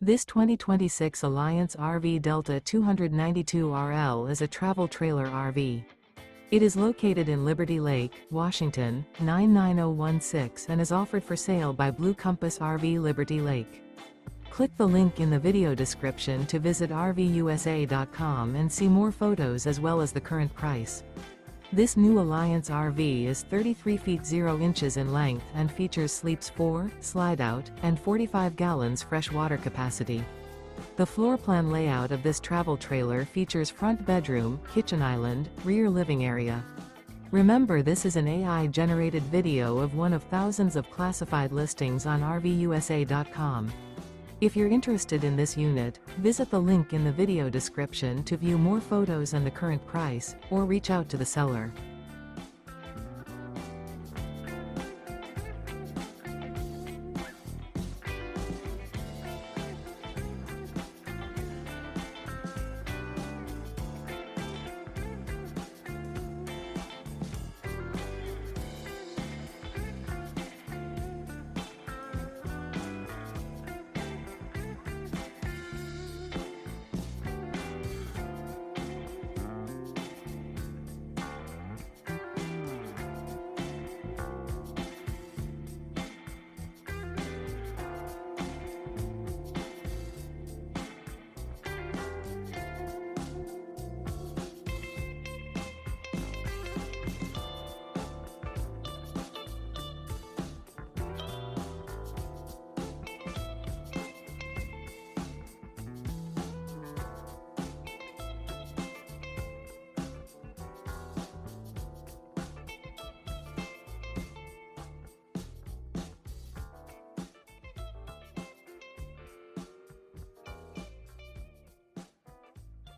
This 2026 Alliance RV Delta 292RL is a travel trailer RV. It is located in Liberty Lake, Washington, 99016 and is offered for sale by Blue Compass RV Liberty Lake. Click the link in the video description to visit RVUSA.com and see more photos as well as the current price. This new Alliance RV is 33 feet 0 inches in length and features sleeps 4, Slideout, and 45 gallons fresh water capacity. The floor plan layout of this travel trailer features front bedroom, kitchen island, rear living area. Remember, this is an AI-generated video of one of thousands of classified listings on RVUSA.com. If you're interested in this unit, visit the link in the video description to view more photos and the current price, or reach out to the seller.